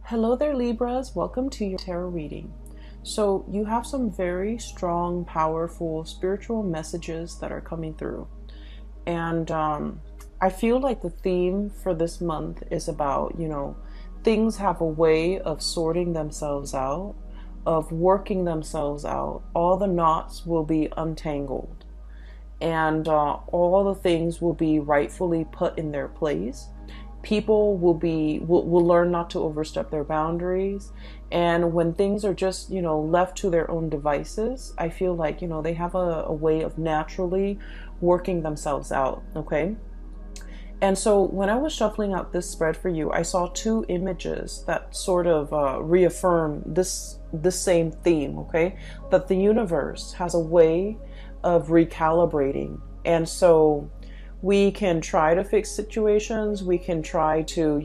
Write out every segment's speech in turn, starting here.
Hello there, Libras. Welcome to your tarot reading. So you have some very strong, powerful spiritual messages that are coming through. And I feel like the theme for this month is about, things have a way of sorting themselves out, of working themselves out. All the knots will be untangled, and all the things will be rightfully put in their place. People will learn not to overstep their boundaries, and when things are just left to their own devices, I feel like they have a way of naturally working themselves out. Okay. And so when I was shuffling out this spread for you, I saw two images that sort of reaffirm this same theme. Okay, that the universe has a way of recalibrating, and so we can try to fix situations, we can try to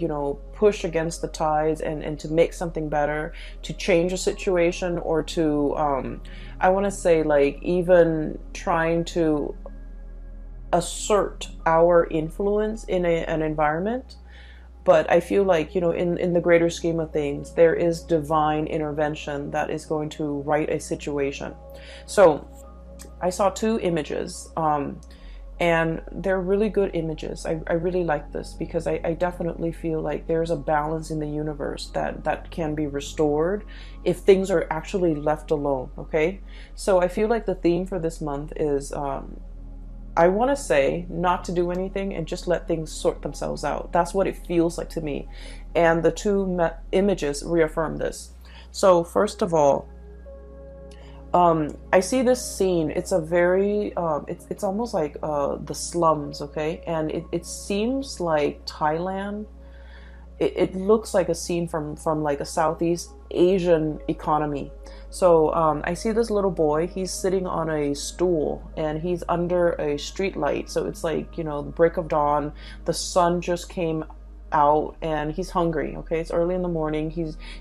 push against the tides and to make something better, to change a situation, or to I want to say, like, even trying to assert our influence in an environment. But I feel like in the greater scheme of things, there is divine intervention that is going to right a situation. So I saw two images, and they're really good images. I really like this because I definitely feel like there's a balance in the universe that can be restored if things are actually left alone. Okay, so I feel like the theme for this month is I want to say not to do anything and just let things sort themselves out. That's what it feels like to me, and the two images reaffirm this. So first of all, I see this scene. It's a very, it's almost like the slums, okay? And it seems like Thailand. It looks like a scene from like a Southeast Asian economy. So I see this little boy. He's sitting on a stool and he's under a street light. So it's like, the break of dawn. The sun just came out and he's hungry. Okay, it's early in the morning.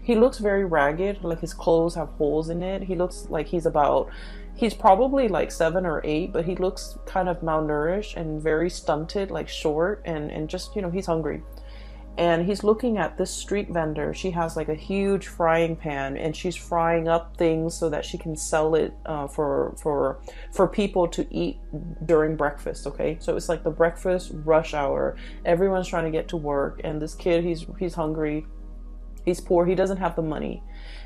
He looks very ragged, like his clothes have holes in it. He looks like he's probably like 7 or 8, but he looks kind of malnourished and very stunted, like short, and just he's hungry. And he's looking at this street vendor. She has like a huge frying pan, and she's frying up things so that she can sell it for people to eat during breakfast. Okay, so it's like the breakfast rush hour. Everyone's trying to get to work, and this kid, he's hungry, he's poor, he doesn't have the money,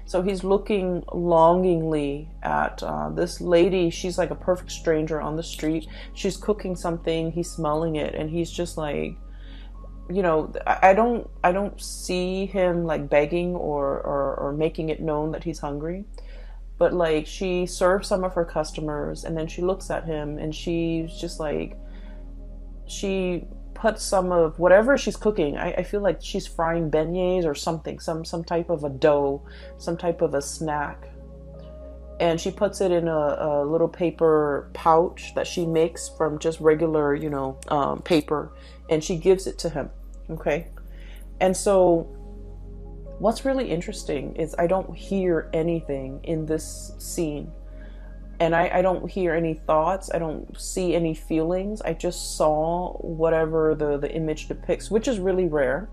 so he's looking longingly at this lady. She's like a perfect stranger on the street. She's cooking something. He's smelling it, and he's just like, I don't see him like begging or making it known that he's hungry, but like she serves some of her customers, and then she looks at him and she's just like, she puts some of whatever she's cooking. I feel like she's frying beignets or something, some type of a dough, some type of a snack. And she puts it in a little paper pouch that she makes from just regular, paper, and she gives it to him. Okay. And so what's really interesting is I don't hear anything in this scene, and I don't hear any thoughts. I don't see any feelings. I just saw whatever the image depicts, which is really rare.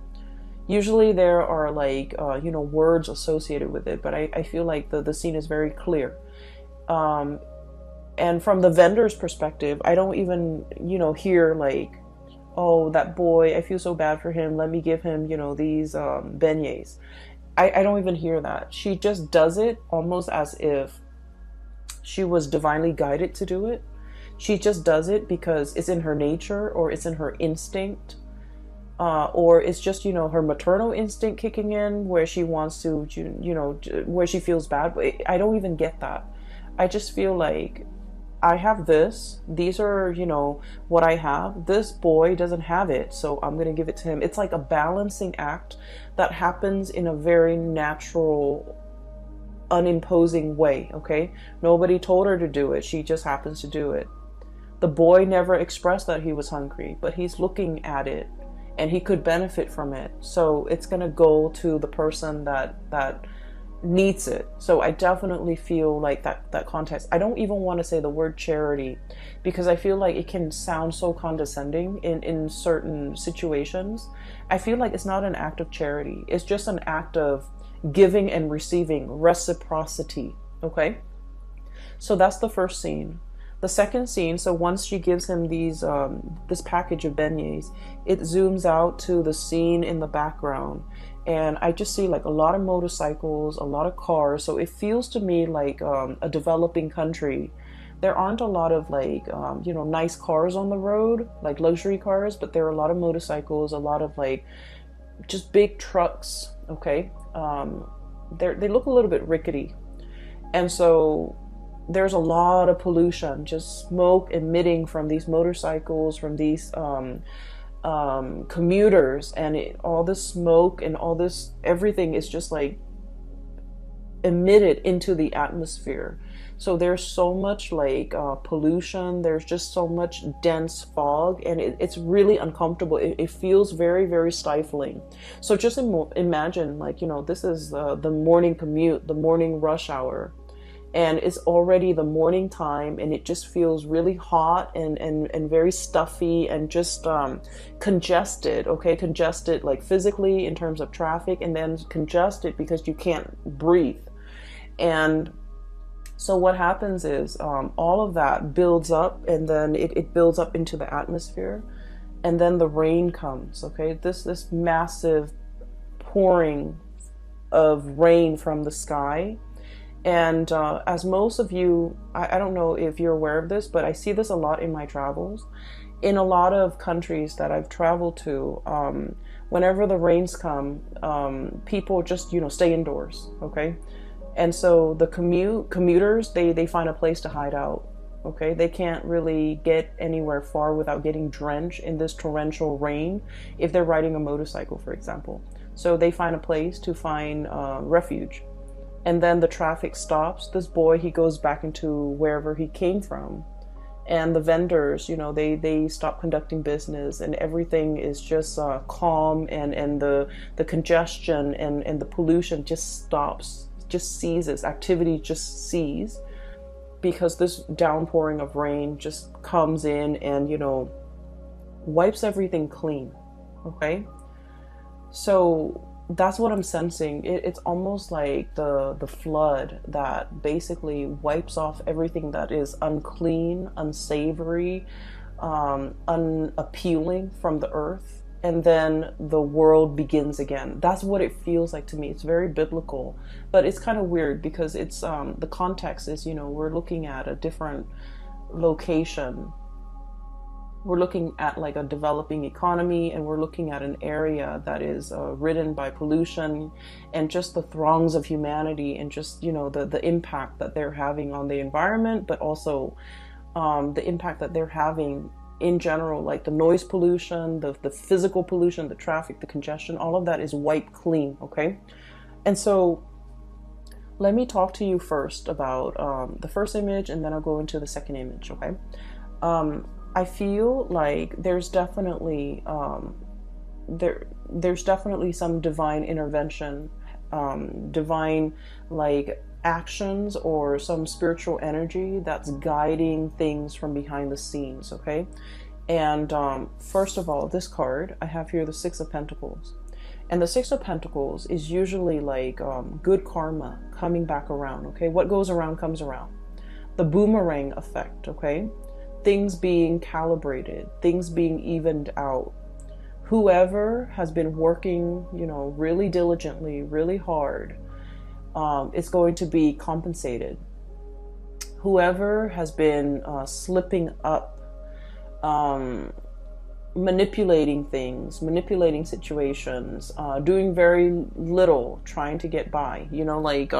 Usually there are like, words associated with it, but I feel like the scene is very clear. And from the vendor's perspective, I don't even, hear like, oh, that boy, I feel so bad for him, let me give him, these beignets. I don't even hear that. She just does it almost as if she was divinely guided to do it. She just does it because it's in her nature, or it's in her instinct. Or it's just, her maternal instinct kicking in, where she wants to, where she feels bad. But I don't even get that. I just feel like I have this. These are, what I have. This boy doesn't have it, so I'm going to give it to him. It's like a balancing act that happens in a very natural, unimposing way, okay? Nobody told her to do it. She just happens to do it. The boy never expressed that he was hungry, but he's looking at it, and he could benefit from it. So it's going to go to the person that needs it. So I definitely feel like that context. I don't even want to say the word charity, because I feel like it can sound so condescending in certain situations. I feel like it's not an act of charity. It's just an act of giving and receiving, reciprocity. Okay? So that's the first scene. The second scene, so once she gives him these this package of beignets, it zooms out to the scene in the background, and I just see like a lot of motorcycles, a lot of cars. So it feels to me like a developing country. There aren't a lot of like you know, nice cars on the road, like luxury cars, but there are a lot of motorcycles, a lot of like just big trucks. Okay, they look a little bit rickety, and so there's a lot of pollution, just smoke emitting from these motorcycles, from these commuters, and all this smoke and all this, everything is just like emitted into the atmosphere. So there's so much like pollution, there's just so much dense fog, and it's really uncomfortable. It feels very, very stifling. So just imagine, like, you know, this is the morning commute, the morning rush hour, and it's already the morning time, and it just feels really hot and very stuffy and just congested. Okay, congested like physically in terms of traffic, and then congested because you can't breathe. And so what happens is all of that builds up, and then it builds up into the atmosphere, and then the rain comes. Okay, this massive pouring of rain from the sky. And as most of you, I don't know if you're aware of this, but I see this a lot in my travels. In a lot of countries that I've traveled to, whenever the rains come, people just, you know, stay indoors, okay? And so the commuters, they find a place to hide out, okay? They can't really get anywhere far without getting drenched in this torrential rain if they're riding a motorcycle, for example. So they find a place to find refuge. And then the traffic stops. This boy, he goes back into wherever he came from. And the vendors, you know, they stop conducting business, and everything is just calm, and the congestion and the pollution just stops, just ceases. Activity just ceases, because this downpouring of rain just comes in and, you know, wipes everything clean. Okay? So that's what I'm sensing. It's almost like the flood that basically wipes off everything that is unclean, unsavory, unappealing from the earth, and then the world begins again. That's what it feels like to me. It's very biblical, but it's kind of weird because it's the context is, you know, we're looking at a different location. We're looking at like a developing economy, and we're looking at an area that is ridden by pollution and just the throngs of humanity, and just, you know, the impact that they're having on the environment, but also the impact that they're having in general, like the noise pollution, the physical pollution, the traffic, the congestion, all of that is wiped clean, okay? And so let me talk to you first about the first image, and then I'll go into the second image, okay? I feel like there's definitely there's definitely some divine intervention, divine like actions, or some spiritual energy that's guiding things from behind the scenes. Okay, and first of all, this card I have here, the Six of Pentacles, and the Six of Pentacles is usually like good karma coming back around. Okay, what goes around comes around. The boomerang effect. Okay. Things being calibrated, things being evened out. Whoever has been working, you know, really diligently, really hard, is going to be compensated. Whoever has been slipping up, manipulating things, manipulating situations, doing very little, trying to get by, you know, like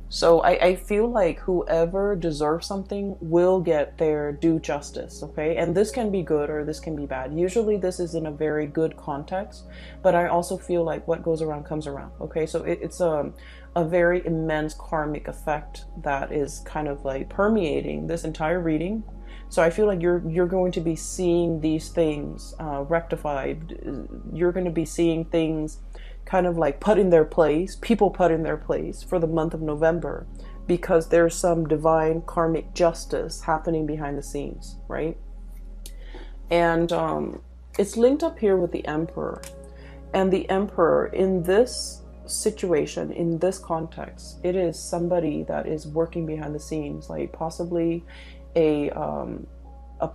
so I feel like whoever deserves something will get their due justice, okay? And this can be good or this can be bad. Usually this is in a very good context, but I also feel like what goes around comes around, okay? So it's a very immense karmic effect that is kind of like permeating this entire reading. So I feel like you're going to be seeing these things rectified. You're going to be seeing things kind of like put in their place, people put in their place for the month of November, because there's some divine karmic justice happening behind the scenes, right? And it's linked up here with the Emperor. And the Emperor in this situation, in this context, it is somebody that is working behind the scenes, like possibly a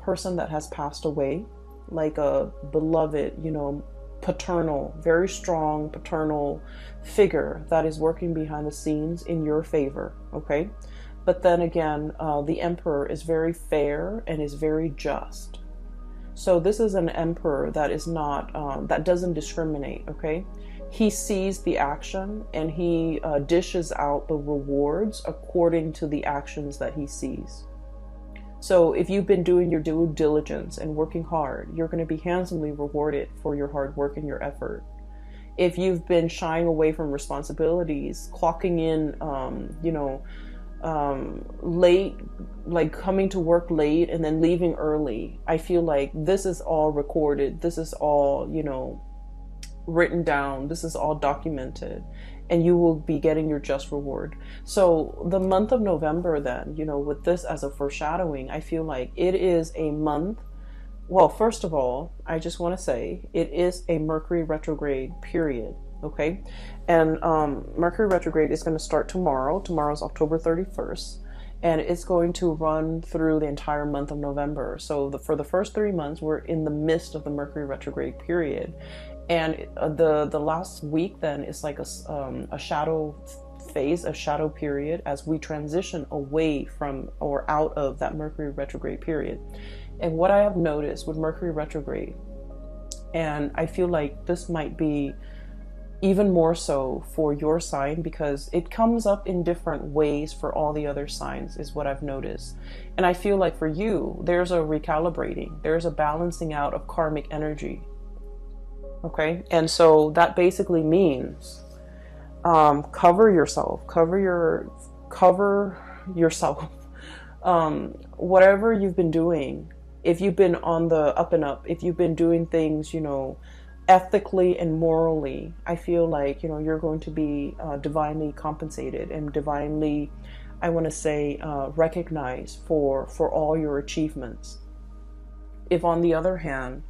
person that has passed away, like a beloved, you know, paternal, very strong paternal figure that is working behind the scenes in your favor, okay? But then again, the Emperor is very fair and is very just. So this is an Emperor that is not, that doesn't discriminate, okay? He sees the action and he dishes out the rewards according to the actions that he sees. So if you've been doing your due diligence and working hard, you're going to be handsomely rewarded for your hard work and your effort. If you've been shying away from responsibilities, clocking in, late, like coming to work late and then leaving early, I feel like this is all recorded. This is all, you know, written down. This is all documented, and you will be getting your just reward. So the month of November then, you know, with this as a foreshadowing, I feel like it is a month. Well, first of all, I just want to say it is a Mercury retrograde period, okay? And Mercury retrograde is going to start tomorrow. Tomorrow's October 31st, and it's going to run through the entire month of November. So for the first 3 months, we're in the midst of the Mercury retrograde period. And the last week then is like a shadow phase, a shadow period, as we transition away from or out of that Mercury retrograde period. And what I have noticed with Mercury retrograde, and I feel like this might be even more so for your sign, because it comes up in different ways for all the other signs, is what I've noticed. And I feel like for you, there's a recalibrating, there's a balancing out of karmic energy. Okay, and so that basically means cover yourself, whatever you've been doing. If you've been on the up and up, if you've been doing things, you know, ethically and morally, I feel like, you know, you're going to be divinely compensated and divinely, I want to say, recognized for all your achievements. If on the other hand,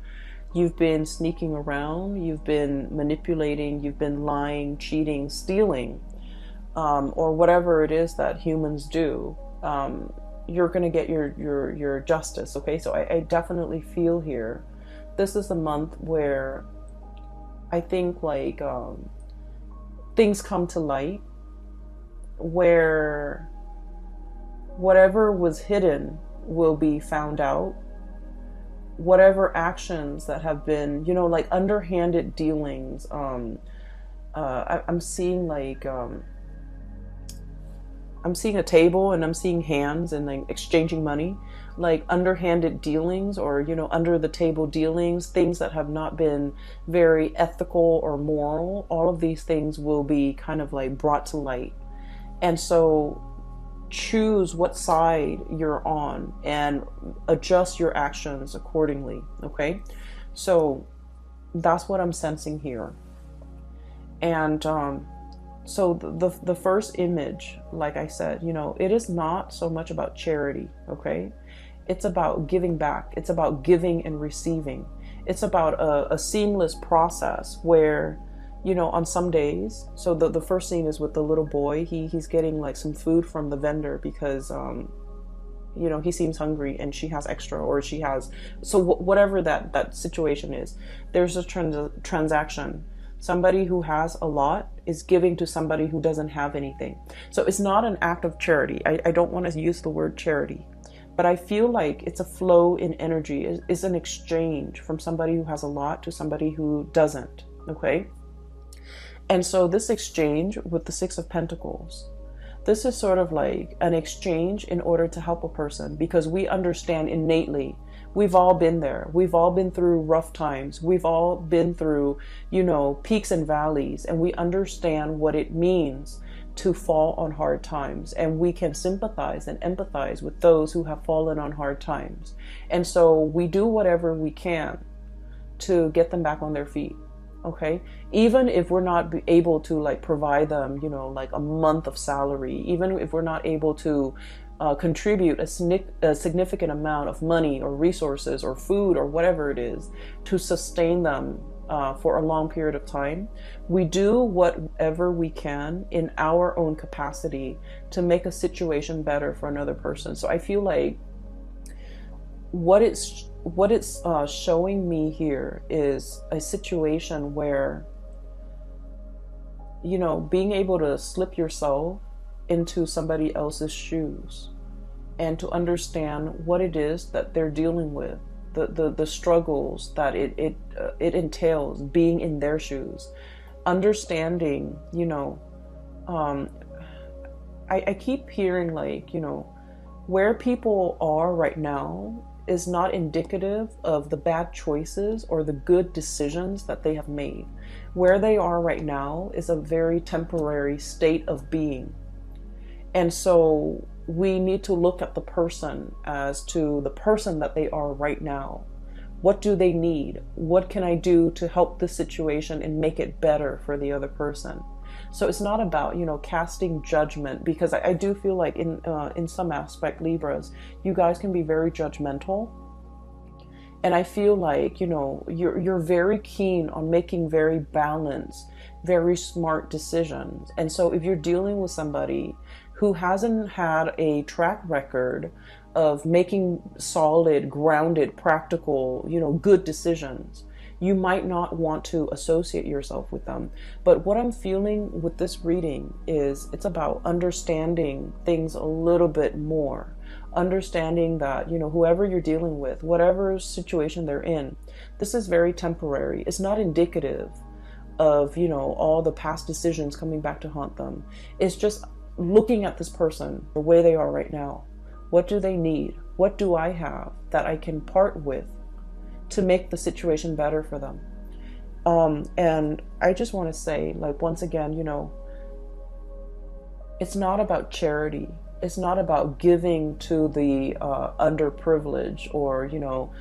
you've been sneaking around, you've been manipulating, you've been lying, cheating, stealing, or whatever it is that humans do, you're going to get your justice, okay? So I definitely feel here, this is a month where I think like things come to light, where whatever was hidden will be found out. Whatever actions that have been, you know, like underhanded dealings, I'm seeing like, I'm seeing a table and I'm seeing hands and like exchanging money, like underhanded dealings, or, you know, under the table dealings, things that have not been very ethical or moral. All of these things will be kind of like brought to light. And so choose what side you're on and adjust your actions accordingly, okay? So that's what I'm sensing here. And so the first image, like I said, you know, it is not so much about charity, okay? It's about giving back. It's about giving and receiving. It's about a seamless process where, you know, on some days, so the first scene is with the little boy. He's getting like some food from the vendor because, you know, he seems hungry and she has extra, or she has, so whatever that situation is, there's a transaction. Somebody who has a lot is giving to somebody who doesn't have anything. So it's not an act of charity. I don't want to use the word charity, but I feel like it's a flow in energy. It's an exchange from somebody who has a lot to somebody who doesn't, okay? And so this exchange with the Six of Pentacles, this is sort of like an exchange in order to help a person, because we understand innately, we've all been there. We've all been through rough times. We've all been through, you know, peaks and valleys, and we understand what it means to fall on hard times. And we can sympathize and empathize with those who have fallen on hard times. And so we do whatever we can to get them back on their feet. Okay, even if we're not able to like provide them, you know, like a month of salary, even if we're not able to contribute a significant amount of money or resources or food or whatever it is to sustain them for a long period of time, we do whatever we can in our own capacity to make a situation better for another person. So I feel like what it's showing me here is a situation where, you know, being able to slip yourself into somebody else's shoes and to understand what it is that they're dealing with, the struggles that it entails being in their shoes, understanding, you know, I keep hearing like, you know, where people are right now is not indicative of the bad choices or the good decisions that they have made. Where they are right now is a very temporary state of being. And so we need to look at the person as to the person that they are right now. What do they need? What can I do to help the situation and make it better for the other person? So it's not about, you know, casting judgment, because I do feel like in some aspect, Libras, you guys can be very judgmental. And I feel like, you know, you're very keen on making very balanced, very smart decisions. And so if you're dealing with somebody who hasn't had a track record of making solid, grounded, practical, you know, good decisions, you might not want to associate yourself with them. But what I'm feeling with this reading is it's about understanding things a little bit more. Understanding that, you know, whoever you're dealing with, whatever situation they're in, this is very temporary. It's not indicative of, you know, all the past decisions coming back to haunt them. It's just looking at this person the way they are right now. What do they need? What do I have that I can part with to make the situation better for them? And I just want to say, like, once again, you know, it's not about charity. It's not about giving to the underprivileged or, you know,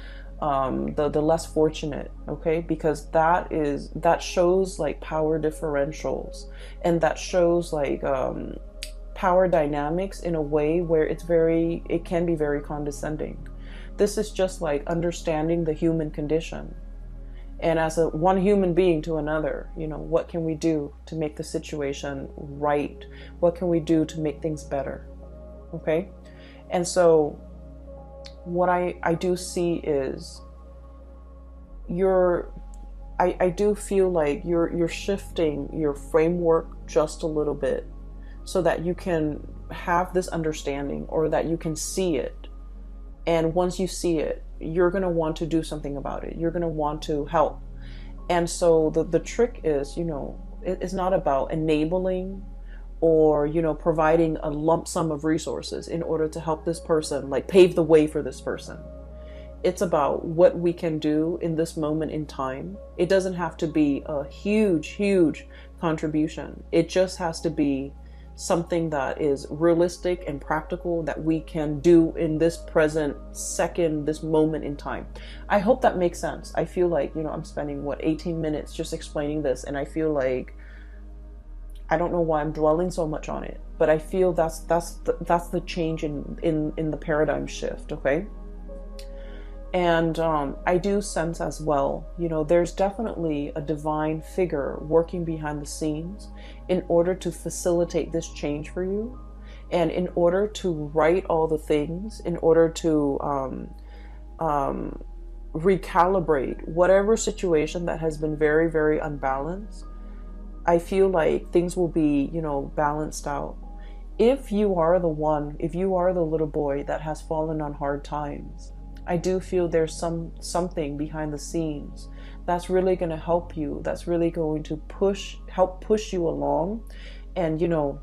the less fortunate, okay? Because that shows like power differentials, and that shows like power dynamics in a way where it can be very condescending. This is just like understanding the human condition. And as one human being to another, you know, what can we do to make the situation right? What can we do to make things better? Okay? And so what I do see is I do feel like you're shifting your framework just a little bit so that you can have this understanding, or that you can see it. And once you see it, you're going to want to do something about it. You're going to want to help. And so the trick is, you know, it's not about enabling or, you know, providing a lump sum of resources in order to help this person, like pave the way for this person. It's about what we can do in this moment in time. It doesn't have to be a huge contribution. It just has to be something that is realistic and practical that we can do in this present second, this moment in time. I hope that makes sense. I feel like, you know, I'm spending 18 minutes just explaining this, and I feel like I don't know why I'm dwelling so much on it, but I feel that's the change in the paradigm shift, okay? And I do sense as well, you know, there's definitely a divine figure working behind the scenes in order to facilitate this change for you, and in order to right all the things, in order to recalibrate whatever situation that has been very unbalanced. I feel like things will be, you know, balanced out. If you are the little boy that has fallen on hard times, I do feel there's something behind the scenes that's really going to help you, that's really going to help push you along. And, you know,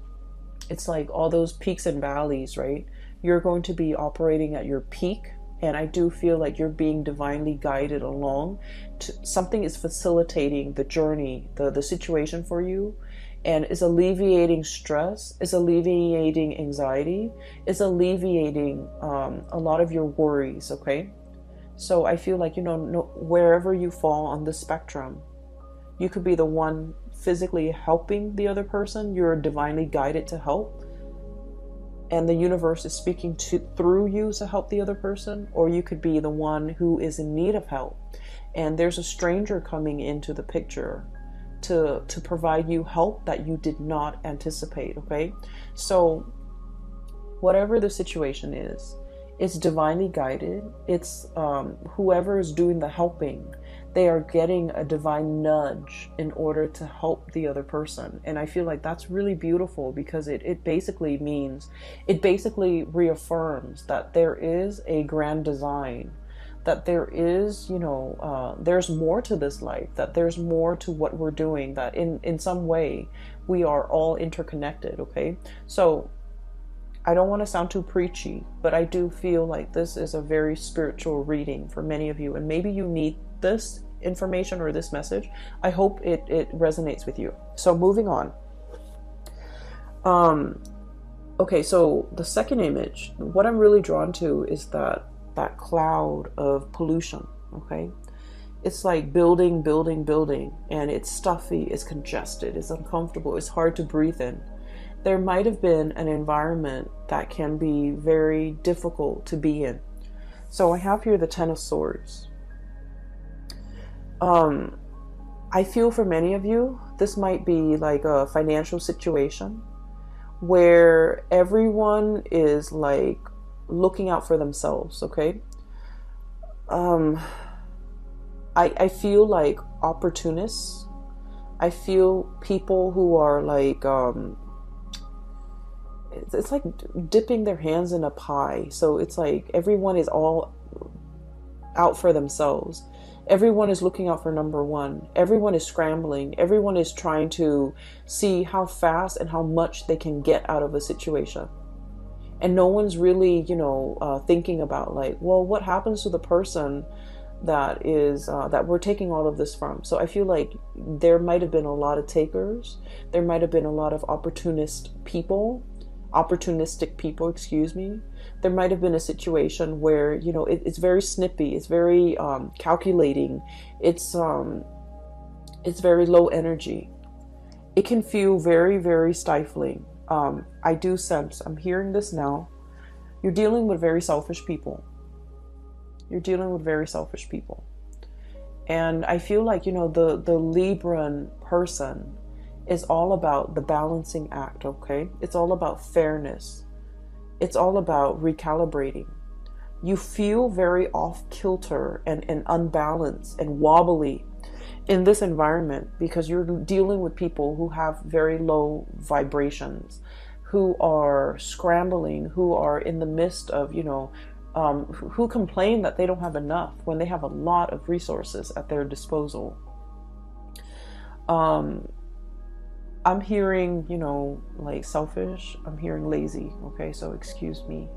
it's like all those peaks and valleys, right? You're going to be operating at your peak, and I do feel like you're being divinely guided along. Something is facilitating the journey, the situation for you, and is alleviating stress, is alleviating anxiety, is alleviating a lot of your worries, okay? So I feel like, you know, wherever you fall on the spectrum, You could be the one physically helping the other person. You're divinely guided to help, and the universe is speaking through you to help the other person. Or you could be the one who is in need of help, and there's a stranger coming into the picture to provide you help that you did not anticipate. Okay, so whatever the situation is, it's divinely guided. It's whoever is doing the helping, they are getting a divine nudge in order to help the other person. And I feel like that's really beautiful, because it basically means, it basically reaffirms that there is a grand design, that there is, there's more to this life, that there's more to what we're doing, that in some way we are all interconnected. Okay, so I don't want to sound too preachy, but I do feel like this is a very spiritual reading for many of you, and maybe you need this information or this message. I hope it resonates with you. So moving on. Okay, so the second image, what I'm really drawn to is that cloud of pollution. Okay, it's like building, and it's stuffy, it's congested, it's uncomfortable, it's hard to breathe in. There might have been an environment that can be very difficult to be in. So I have here the Ten of Swords. I feel for many of you, this might be like a financial situation where everyone is like looking out for themselves. Okay. I feel like opportunists. I feel people who are like, it's like dipping their hands in a pie. So it's like everyone is all out for themselves. Everyone is looking out for number one. Everyone is scrambling. Everyone is trying to see how fast and how much they can get out of a situation. And no one's really, thinking about like, well, what happens to the person that is that we're taking all of this from. So I feel like there might have been a lot of takers. There might have been a lot of opportunistic people, excuse me. There might have been a situation where, it's very snippy. It's very calculating. It's very low energy. It can feel very, very stifling. I do sense, I'm hearing this now, you're dealing with very selfish people. You're dealing with very selfish people. And I feel like, the Libran person is all about the balancing act, okay? It's all about fairness. It's all about recalibrating. You feel very off kilter and unbalanced and wobbly in this environment because you're dealing with people who have very low vibrations, who are scrambling, who are in the midst of, who complain that they don't have enough when they have a lot of resources at their disposal. I'm hearing, like selfish. I'm hearing lazy. Okay, so excuse me.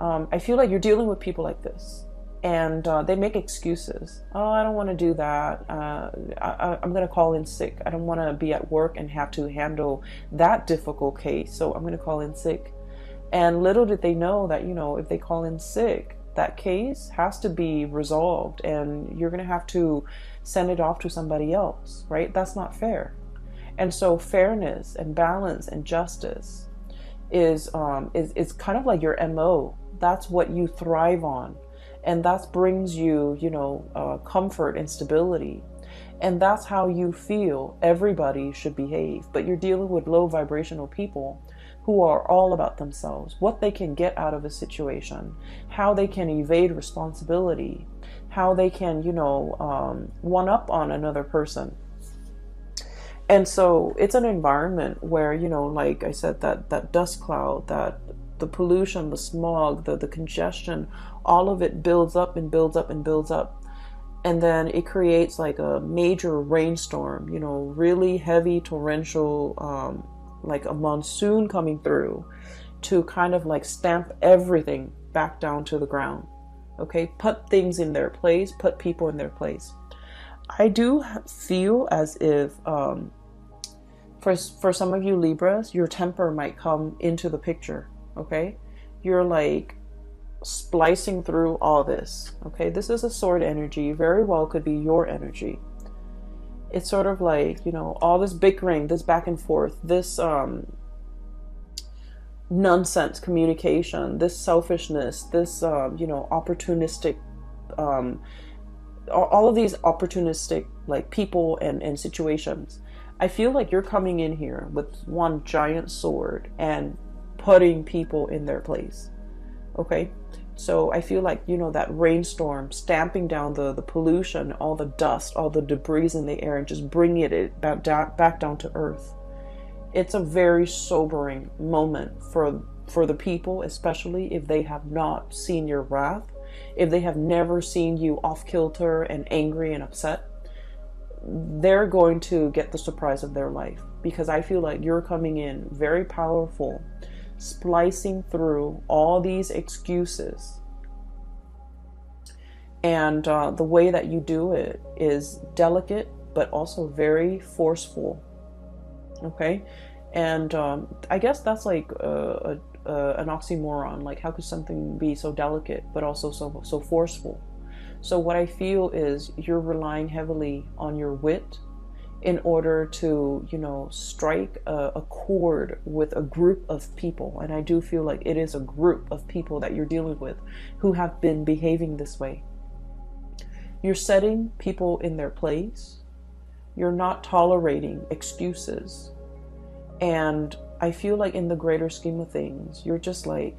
I feel like you're dealing with people like this, and they make excuses. Oh, I don't want to do that. I'm going to call in sick. I don't want to be at work and have to handle that difficult case, so I'm going to call in sick. And little did they know that, if they call in sick, that case has to be resolved and you're going to have to send it off to somebody else, right? That's not fair. And so fairness and balance and justice is kind of like your MO. That's what you thrive on. And that brings you, comfort and stability. And that's how you feel everybody should behave. But you're dealing with low vibrational people who are all about themselves, what they can get out of a situation, how they can evade responsibility, how they can, one up on another person. And so it's an environment where, like I said, that dust cloud, that the pollution, the smog, the congestion, all of it builds up and builds up and builds up. And then it creates like a major rainstorm, really heavy torrential, like a monsoon coming through to kind of like stamp everything back down to the ground. Okay, put things in their place, put people in their place. I do feel as if for some of you Libras, your temper might come into the picture. Okay, you're like splicing through all this. Okay, this is a sword energy, very well could be your energy. It's sort of like, you know, all this bickering, this back and forth, this nonsense communication, this selfishness, this you know, opportunistic, all of these opportunistic like people and situations. I feel like you're coming in here with one giant sword and putting people in their place. Okay, so I feel like, you know, that rainstorm stamping down the pollution, all the dust, all the debris in the air, and just bringing it back down to earth. It's a very sobering moment for the people, especially if they have not seen your wrath, if they have never seen you off kilter and angry and upset. They're going to get the surprise of their life, because I feel like you're coming in very powerful, splicing through all these excuses. And the way that you do it is delicate, but also very forceful. Okay? And I guess that's like an oxymoron. Like, how could something be so delicate, but also so forceful? So what I feel is you're relying heavily on your wit in order to, you know, strike a chord with a group of people. And I do feel like it is a group of people that you're dealing with who have been behaving this way. You're setting people in their place. You're not tolerating excuses. And I feel like in the greater scheme of things, you're just like,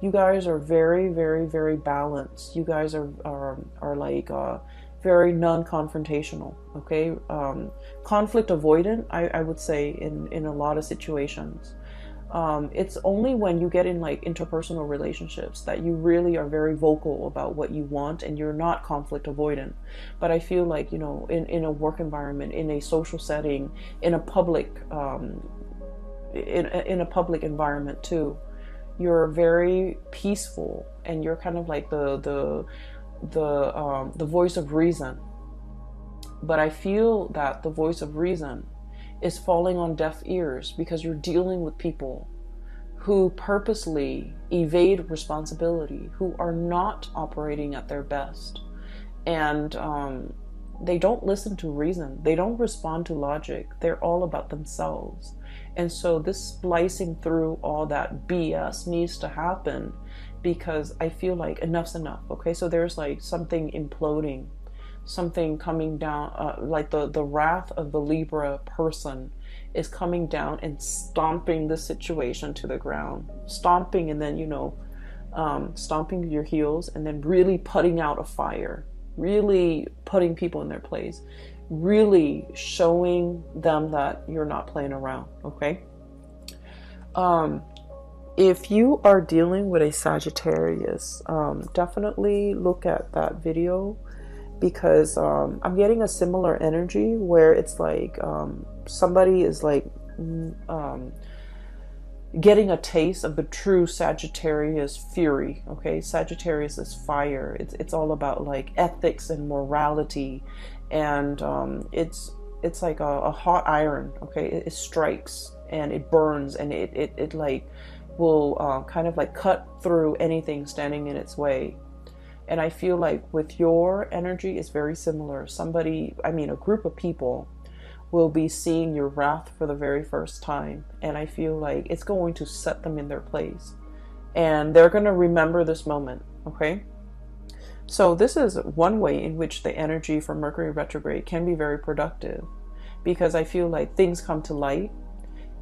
you guys are very, very, very balanced. You guys are like very non-confrontational, okay? Conflict avoidant, I would say, in a lot of situations. It's only when you get in like interpersonal relationships that you really are very vocal about what you want, and you're not conflict avoidant. But I feel like, you know, in a work environment, in a social setting, in a public in a public environment too, you're very peaceful, and you're kind of like the voice of reason. But I feel that the voice of reason is falling on deaf ears, because you're dealing with people who purposely evade responsibility, who are not operating at their best, and they don't listen to reason. They don't respond to logic. They're all about themselves. And so this splicing through all that BS needs to happen, because I feel like enough's enough. Okay, so there's like something imploding, something coming down, like the wrath of the Libra person is coming down and stomping the situation to the ground, stomping, and then, you know, stomping your heels, and then really putting out a fire, really putting people in their place, really showing them that you're not playing around. Okay, if you are dealing with a Sagittarius, definitely look at that video, because I'm getting a similar energy where it's like somebody is like getting a taste of the true Sagittarius fury. Okay, Sagittarius is fire. It's all about like ethics and morality, and it's like a hot iron. Okay, it strikes and it burns, and it like will kind of like cut through anything standing in its way. And I feel like with your energy, it's very similar. A group of people will be seeing your wrath for the very first time. And I feel like it's going to set them in their place. And they're going to remember this moment, okay? So this is one way in which the energy from Mercury retrograde can be very productive, because I feel like things come to light.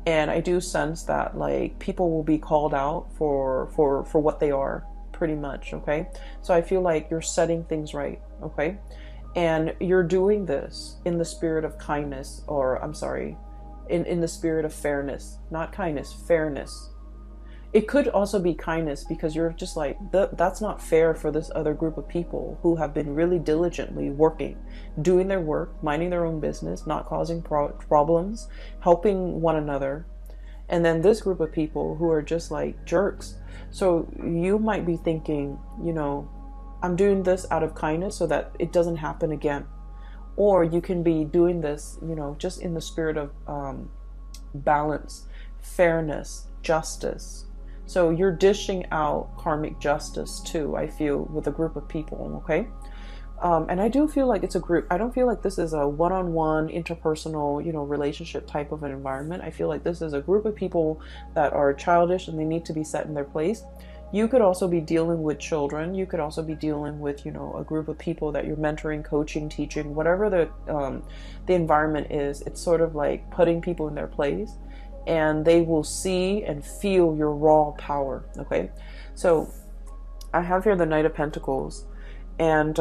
And I do sense that like people will be called out for what they are, pretty much, okay? So I feel like you're setting things right, okay? And you're doing this in the spirit of kindness, or I'm sorry, in the spirit of fairness, not kindness, fairness. It could also be kindness, because you're just like, that's not fair for this other group of people who have been really diligently working, doing their work, minding their own business, not causing problems, helping one another. And then this group of people who are just like jerks. So you might be thinking, you know, I'm doing this out of kindness so that it doesn't happen again. Or you can be doing this, you know, just in the spirit of balance, fairness, justice. So you're dishing out karmic justice too, I feel, with a group of people, okay? And I do feel like it's a group. I don't feel like this is a one-on-one interpersonal, relationship type of an environment. I feel like this is a group of people that are childish and they need to be set in their place. You could also be dealing with children. You could also be dealing with, a group of people that you're mentoring, coaching, teaching, whatever the environment is. It's sort of like putting people in their place, and they will see and feel your raw power. Okay, so I have here the Knight of Pentacles. And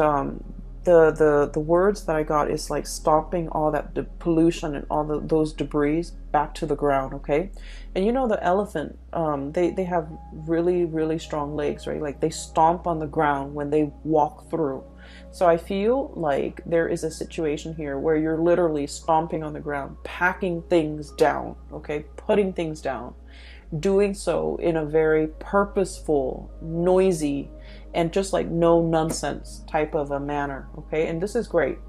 the words that I got is like stomping all that pollution and all those debris back to the ground, okay? And the elephant, they have really, really strong legs, right? Like they stomp on the ground when they walk through. So I feel like there is a situation here where you're literally stomping on the ground, packing things down, okay? Putting things down. Doing so in a very purposeful, noisy, and just like no nonsense type of a manner, okay? And this is great.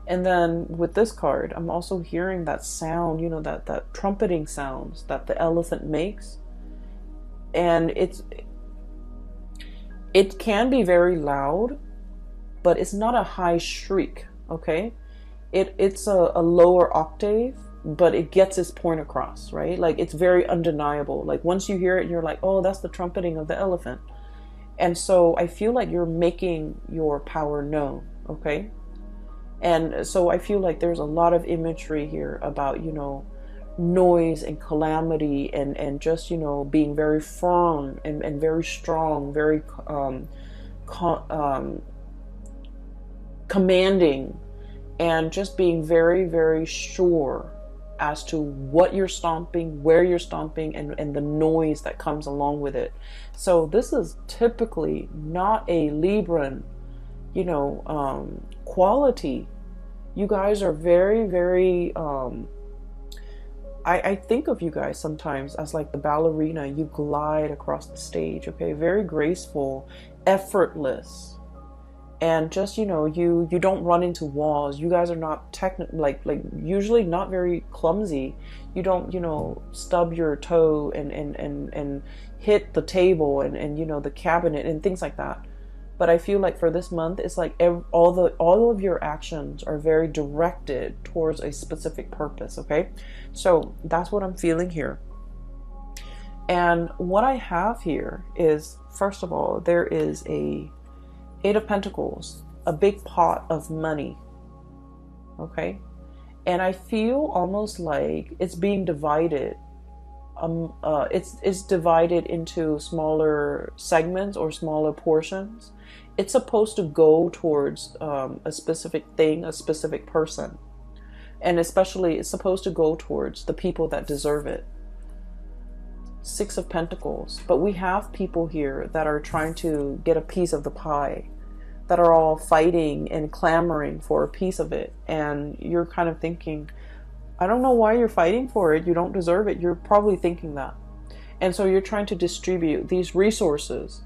And then with this card, I'm also hearing that sound, that trumpeting sounds that the elephant makes. And it can be very loud, but it's not a high shriek, okay? It's a lower octave, but it gets its point across, right? Like it's very undeniable. Like once you hear it, you're like, oh, that's the trumpeting of the elephant. And so I feel like you're making your power known, okay? And so I feel like there's a lot of imagery here about, noise and calamity and just, being very firm and very strong, very commanding, and just being very, very sure as to what you're stomping, where you're stomping, and the noise that comes along with it. So this is typically not a Libran, quality. You guys are very, very, I think of you guys sometimes as like the ballerina. You glide across the stage, okay? Very graceful, effortless. And just, you don't run into walls. You guys are not like usually not very clumsy. You don't, stub your toe and hit the table and the cabinet and things like that. But I feel like for this month, it's like all of your actions are very directed towards a specific purpose, okay? So that's what I'm feeling here. And what I have here is, first of all, there is a Eight of Pentacles, a big pot of money, okay? And I feel almost like it's being divided. It's divided into smaller segments or smaller portions. It's supposed to go towards a specific thing, a specific person. And especially it's supposed to go towards the people that deserve it. Six of Pentacles. But we have people here that are trying to get a piece of the pie, that are all fighting and clamoring for a piece of it. And you're kind of thinking, I don't know why you're fighting for it. You don't deserve it. You're probably thinking that. And so you're trying to distribute these resources.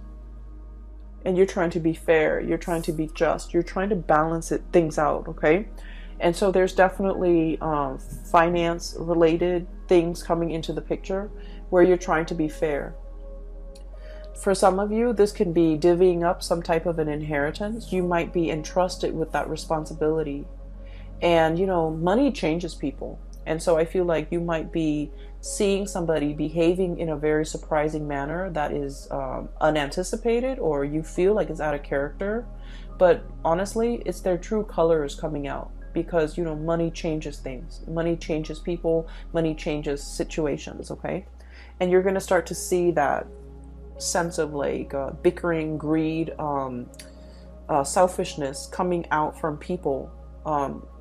And you're trying to be fair. You're trying to be just. You're trying to balance things out, okay? And so there's definitely finance-related things coming into the picture where you're trying to be fair. For some of you, this can be divvying up some type of an inheritance. You might be entrusted with that responsibility. And, money changes people. And so I feel like you might be seeing somebody behaving in a very surprising manner that is unanticipated, or you feel like it's out of character. But honestly, it's their true colors coming out. Because, money changes things. Money changes people. Money changes situations, okay? And you're going to start to see that sense of like bickering, greed, selfishness coming out from people,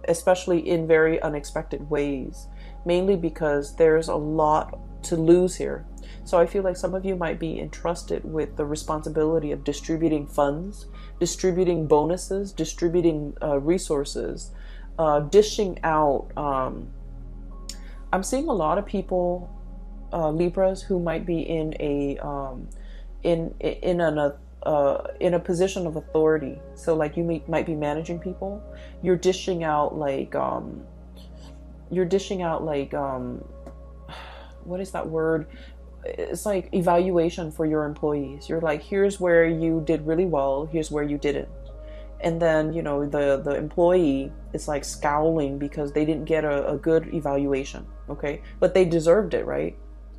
especially in very unexpected ways, mainly because there's a lot to lose here. So I feel like some of you might be entrusted with the responsibility of distributing funds, distributing bonuses, distributing resources, dishing out. I'm seeing a lot of people, Libras, who might be in a in a position of authority. So like you might be managing people. You're dishing out like what is that word? It's like evaluation for your employees. You're like, here's where you did really well, here's where you didn't. And then, you know, the employee is like scowling because they didn't get a good evaluation, okay? But they deserved it, right?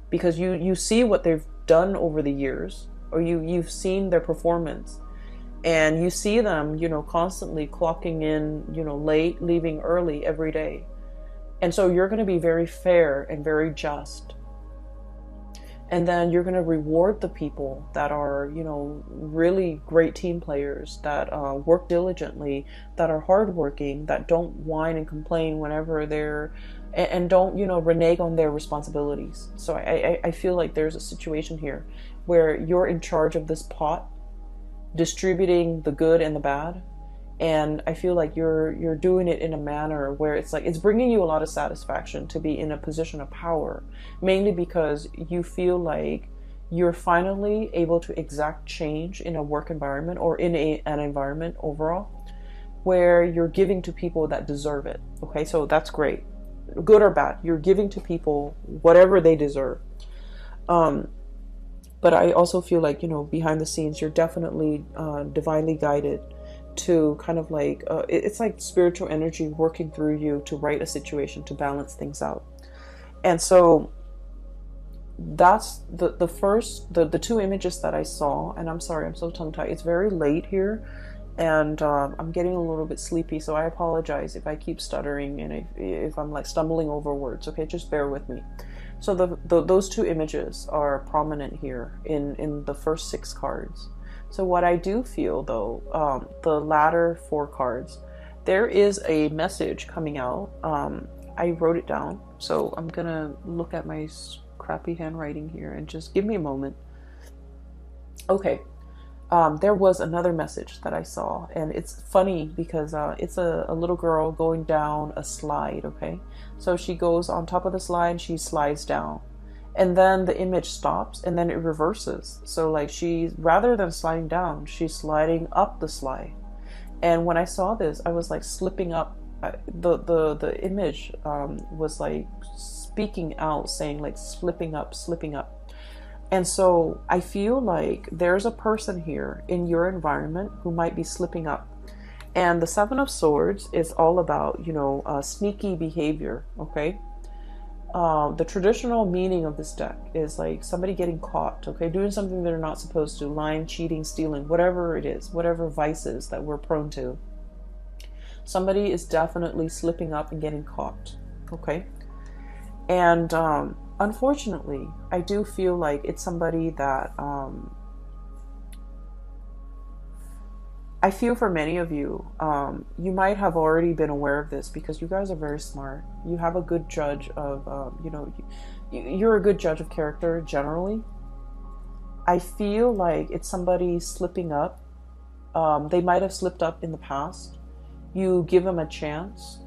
Because you see what they've done over the years, or you've seen their performance, and you see them, you know, constantly clocking in, you know, late, leaving early every day. And so you're going to be very fair and very just. And then you're going to reward the people that are, you know, really great team players, that work diligently, that are hardworking, that don't whine and complain whenever they're, and don't, you know, renege on their responsibilities. So I feel like there's a situation here where you're in charge of this pot, distributing the good and the bad. And I feel like you're doing it in a manner where it's like, it's bringing you a lot of satisfaction to be in a position of power, mainly because you feel like you're finally able to exact change in a work environment, or in an environment overall, where you're giving to people that deserve it. Okay, so that's great. Good or bad, you're giving to people whatever they deserve. But I also feel like, you know, behind the scenes, you're definitely divinely guided to kind of like, it's like spiritual energy working through you to right a situation, to balance things out. And so that's the two images that I saw. And I'm sorry, I'm so tongue-tied. It's very late here, and I'm getting a little bit sleepy, so I apologize if I keep stuttering and if I'm like stumbling over words. Okay, just bear with me. So those two images are prominent here in the first 6 cards. So what I do feel, though, the latter 4 cards, there is a message coming out. I wrote it down, so I'm going to look at my crappy handwriting here and just give me a moment. Okay, there was another message that I saw, and it's funny because it's a little girl going down a slide, okay? So she goes on top of the slide, she slides down. And then the image stops, and then it reverses. So like, rather than sliding down, she's sliding up the slide. And when I saw this, I was like slipping up. The image was like speaking out, saying like slipping up. And so I feel like there's a person here in your environment who might be slipping up. And the 7 of Swords is all about, you know, sneaky behavior, okay? The traditional meaning of this deck is like somebody getting caught, okay, doing something they're not supposed to, lying, cheating, stealing, whatever it is, whatever vices that we're prone to. Somebody is definitely slipping up and getting caught, okay? And unfortunately, I do feel like it's somebody that I feel for many of you, you might have already been aware of this because you guys are very smart. You have a good judge of, you know, you're a good judge of character generally. I feel like it's somebody slipping up. They might have slipped up in the past. You give them a chance,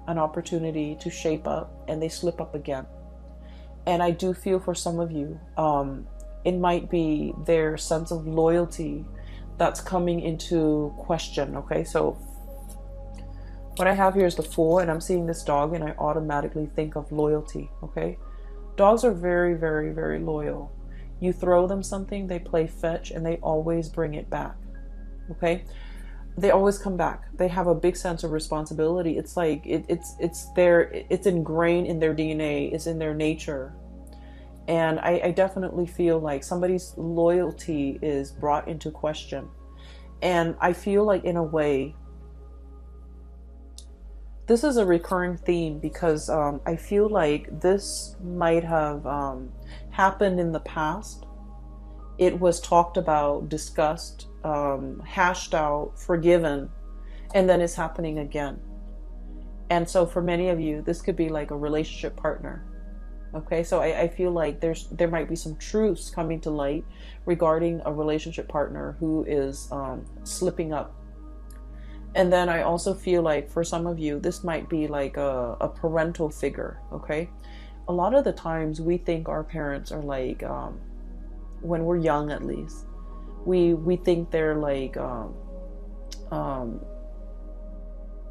an opportunity to shape up, and they slip up again. And I do feel for some of you, it might be their sense of loyalty that's coming into question, okay? So what I have here is the Fool, and I'm seeing this dog, and I automatically think of loyalty, okay? Dogs are very, very, very loyal. You throw them something, they play fetch, and they always bring it back, okay? They always come back. They have a big sense of responsibility. It's like, it's ingrained in their DNA, it's in their nature. And I definitely feel like somebody's loyalty is brought into question. And I feel like, in a way, this is a recurring theme because I feel like this might have happened in the past. It was talked about, discussed, hashed out, forgiven, and then it's happening again. And so for many of you, this could be like a relationship partner. Okay, so I feel like there might be some truths coming to light regarding a relationship partner who is slipping up. And then I also feel like for some of you, this might be like a parental figure, okay? A lot of the times we think our parents are like, when we're young at least, we think they're like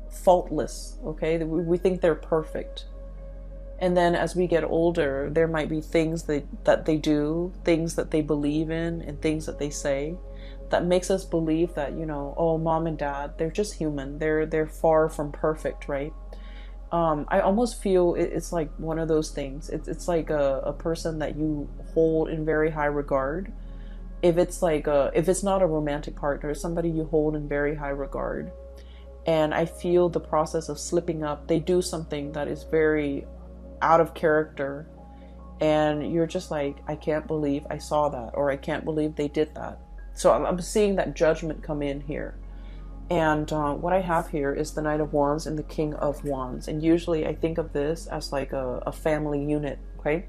faultless, okay? We think they're perfect. And then as we get older, there might be things that they do, things that they believe in, and things that they say that makes us believe that, you know, oh, mom and dad, they're just human. They're far from perfect, right? I almost feel it's like one of those things. It's like a person that you hold in very high regard. If it's like if it's not a romantic partner, it's somebody you hold in very high regard. And I feel the process of slipping up, they do something that is very out of character. And you're just like, I can't believe I saw that, or I can't believe they did that. So I'm seeing that judgment come in here. And what I have here is the Knight of Wands and the King of Wands. And usually I think of this as like a family unit, okay?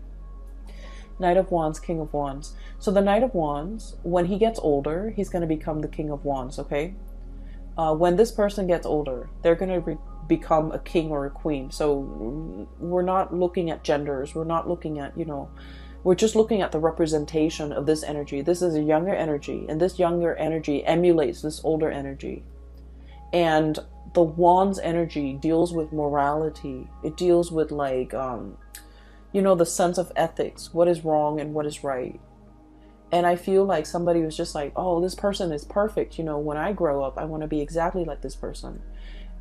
Knight of Wands, King of Wands. So the Knight of Wands, when he gets older, he's going to become the King of Wands, okay? When this person gets older, they're going to become a king or a queen. So we're not looking at genders. We're not looking at, you know, we're just looking at the representation of this energy. This is a younger energy, and this younger energy emulates this older energy. And the Wands energy deals with morality. It deals with like, you know, the sense of ethics, what is wrong and what is right. And I feel like somebody was just like, oh, this person is perfect. You know, when I grow up, I want to be exactly like this person.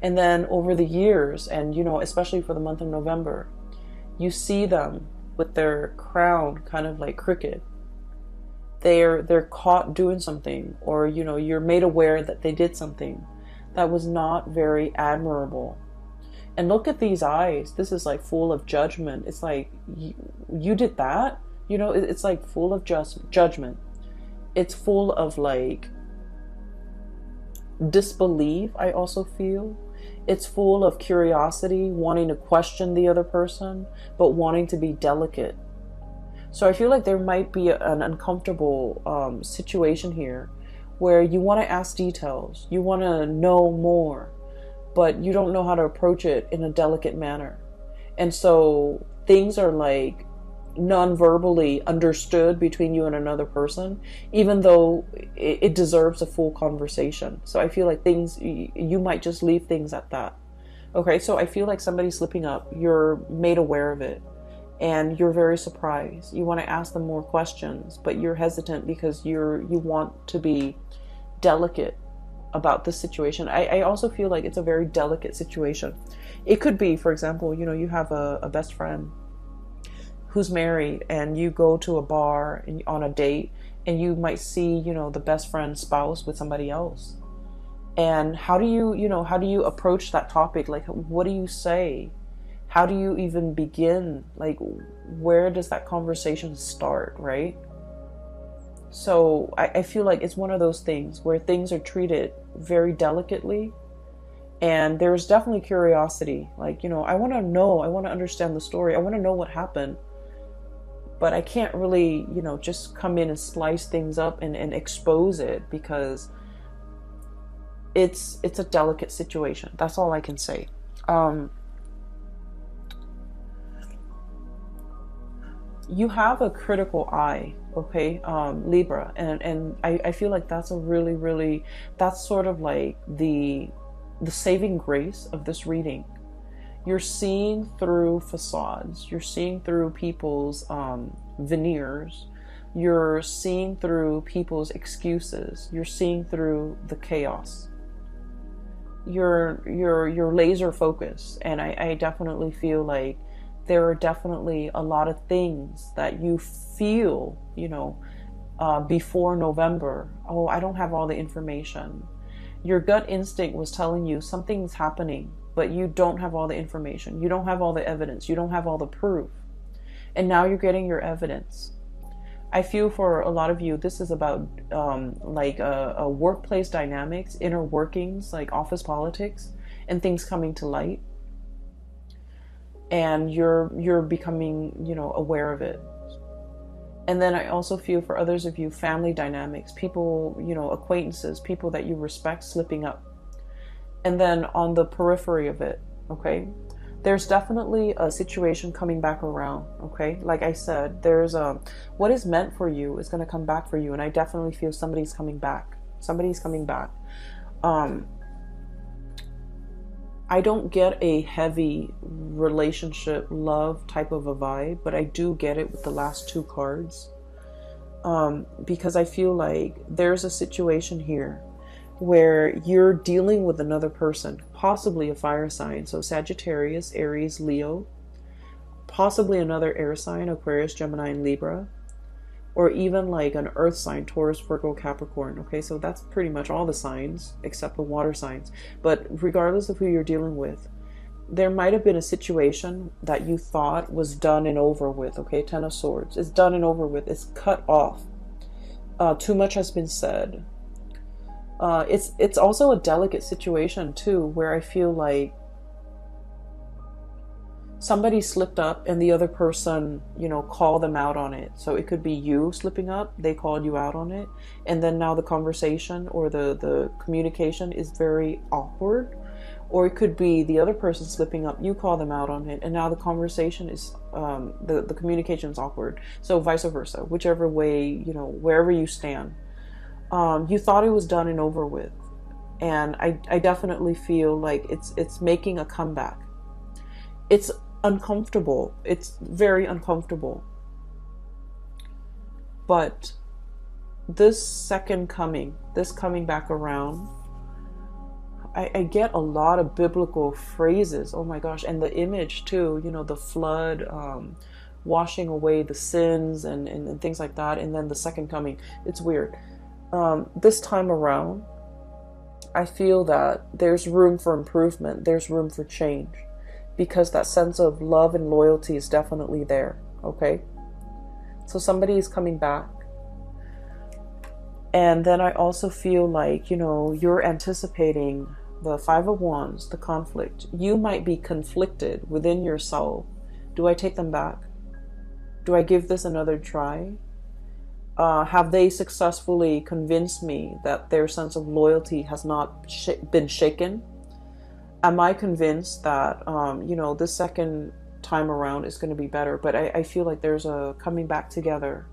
And then over the years, and, you know, especially for the month of November, you see them with their crown kind of like crooked. They're caught doing something, or, you know, you're made aware that they did something that was not very admirable. And look at these eyes. This is like full of judgment. It's like, you did that? You know, it's like full of judgment. It's full of like disbelief, I also feel. It's full of curiosity, wanting to question the other person, but wanting to be delicate. So I feel like there might be an uncomfortable situation here where you want to ask details, you want to know more, but you don't know how to approach it in a delicate manner. And so things are like non-verbally understood between you and another person, even though it deserves a full conversation. So I feel like things, you might just leave things at that. Okay, so I feel like somebody's slipping up, you're made aware of it, and you're very surprised. You want to ask them more questions, but you're hesitant because you want to be delicate about this situation. I also feel like it's a very delicate situation. It could be, for example, you know, you have a best friend who's married, and you go to a bar and on a date, and you might see, you know, the best friend's spouse with somebody else. And how do you approach that topic? Like, what do you say? How do you even begin? Like, where does that conversation start, right? So I feel like it's one of those things where things are treated very delicately, and there's definitely curiosity. Like, you know, I want to know, I want to understand the story, I want to know what happened. But I can't really, you know, just come in and slice things up and expose it, because it's a delicate situation. That's all I can say. You have a critical eye, okay, Libra, and I feel like that's a really, that's sort of like the saving grace of this reading. You're seeing through facades. You're seeing through people's veneers. You're seeing through people's excuses. You're seeing through the chaos. You're laser focused, and I definitely feel like there are definitely a lot of things that you feel, you know, before November. Oh, I don't have all the information. Your gut instinct was telling you something's happening, but you don't have all the information. You don't have all the evidence. You don't have all the proof. And now you're getting your evidence. I feel for a lot of you, this is about like a workplace dynamics, inner workings, like office politics, and things coming to light. And you're becoming, you know, aware of it. And then I also feel for others of you, family dynamics, people, you know, acquaintances, people that you respect slipping up. And then on the periphery of it, okay, there's definitely a situation coming back around, okay? Like I said, there's what is meant for you is going to come back for you. And I definitely feel somebody's coming back. Somebody's coming back. I don't get a heavy relationship, love type of a vibe, but I do get it with the last two cards. because I feel like there's a situation here where you're dealing with another person, possibly a fire sign. So Sagittarius, Aries, Leo, possibly another air sign, Aquarius, Gemini, and Libra, or even like an earth sign, Taurus, Virgo, Capricorn. Okay, so that's pretty much all the signs except the water signs. But regardless of who you're dealing with, there might have been a situation that you thought was done and over with. Okay, Ten of Swords. It's done and over with. It's cut off. Too much has been said. It's also a delicate situation too, where I feel like somebody slipped up and the other person, you know, called them out on it. So it could be you slipping up, they called you out on it, and then now the conversation or the communication is very awkward. Or it could be the other person slipping up, you call them out on it, and now the conversation is, the communication is awkward. So vice versa, whichever way, you know, wherever you stand. You thought it was done and over with. And I definitely feel like it's making a comeback. It's uncomfortable. It's very uncomfortable. But this coming back around, I get a lot of biblical phrases. Oh my gosh. And the image too, you know, the flood, washing away the sins and things like that. And then the second coming. It's weird. This time around, I feel that there's room for improvement. There's room for change. Because that sense of love and loyalty is definitely there. Okay? So somebody is coming back. And then I also feel like, you know, you're anticipating the Five of Wands, the conflict. You might be conflicted within yourself. Do I take them back? Do I give this another try? Have they successfully convinced me that their sense of loyalty has not been shaken? Am I convinced that, you know, this second time around is going to be better? But I feel like there's a coming back together.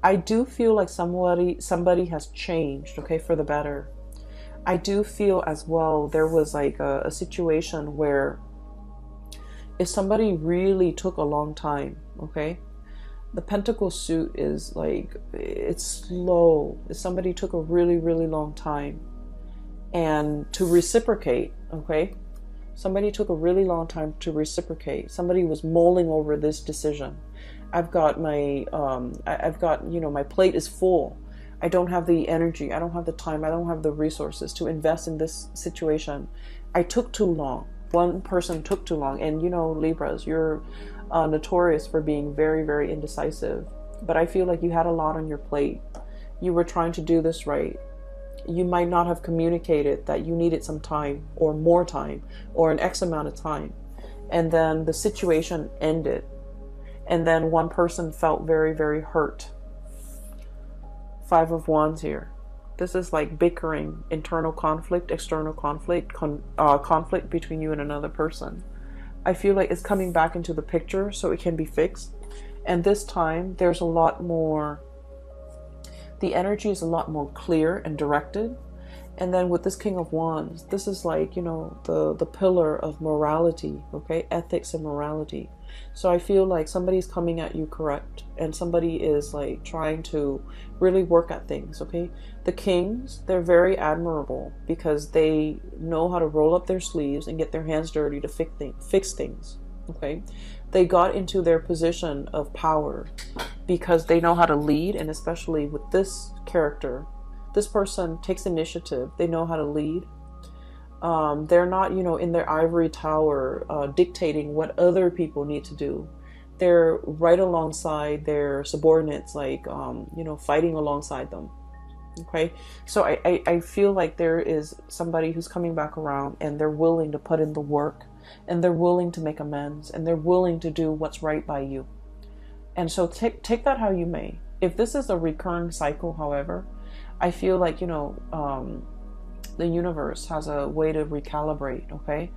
I do feel like somebody has changed, okay, for the better. I do feel as well there was like a situation where if somebody really took a long time, okay, the pentacle suit is like, it's slow. If somebody took a really, really long time and to reciprocate, okay, somebody took a really long time to reciprocate. Somebody was mulling over this decision. I've got, you know, my plate is full. I don't have the energy. I don't have the time. I don't have the resources to invest in this situation. I took too long. One person took too long. And, you know, Libras, you're notorious for being very, very indecisive. But I feel like you had a lot on your plate. You were trying to do this right. You might not have communicated that you needed some time or more time or an X amount of time. And then the situation ended. And then one person felt very, very hurt. Five of Wands here. This is like bickering, internal conflict, external conflict, conflict between you and another person. I feel like it's coming back into the picture so it can be fixed. And this time there's a lot more, the energy is a lot more clear and directed. And then with this King of Wands, this is like, you know, the pillar of morality, okay? Ethics and morality. So I feel like somebody's coming at you correct. And somebody is like trying to really work at things, okay? The Kings, they're very admirable because they know how to roll up their sleeves and get their hands dirty to fix things, okay? They got into their position of power because they know how to lead. And especially with this character, this person takes initiative. They know how to lead. They're not, you know, in their ivory tower dictating what other people need to do. They're right alongside their subordinates, like, you know, fighting alongside them. Okay, so I feel like there is somebody who's coming back around and they're willing to put in the work and they're willing to make amends and they're willing to do what's right by you. And so take that how you may. If this is a recurring cycle, however, I feel like, you know, the universe has a way to recalibrate, okay?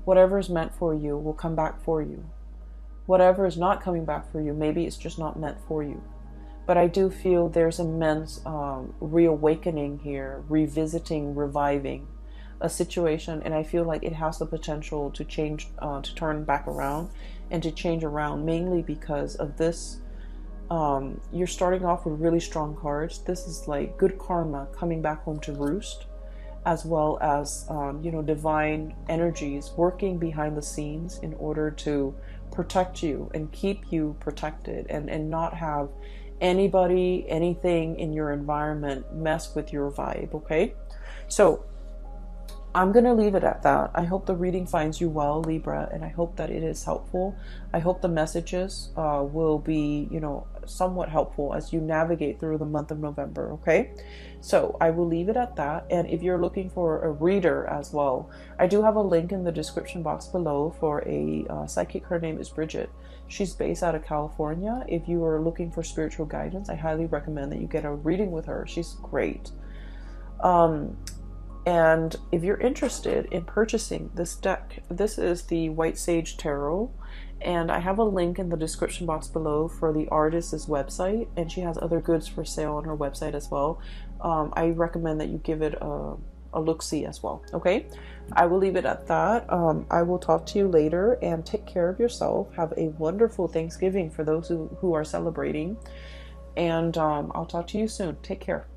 Whatever is meant for you will come back for you. Whatever is not coming back for you, maybe it's just not meant for you. But I do feel there's immense reawakening here, revisiting, reviving a situation. And I feel like it has the potential to change, to turn back around and to change around, mainly because of this You're starting off with really strong cards. This is like good karma coming back home to roost, as well as, you know, divine energies working behind the scenes in order to protect you and keep you protected, and not have anybody, anything in your environment mess with your vibe, okay? So I'm going to leave it at that. I hope the reading finds you well, Libra, and I hope that it is helpful. I hope the messages will be, you know, somewhat helpful as you navigate through the month of November, okay? So I will leave it at that. And if you're looking for a reader as well, I do have a link in the description box below for a psychic. Her name is Bridget. She's based out of California. If you are looking for spiritual guidance, I highly recommend that you get a reading with her. She's great. And if you're interested in purchasing this deck, this is the White Sage Tarot, and I have a link in the description box below for the artist's website, and she has other goods for sale on her website as well. I recommend that you give it a look-see as well, okay? I will leave it at that. I will talk to you later, and take care of yourself. Have a wonderful Thanksgiving for those who are celebrating, and I'll talk to you soon. Take care.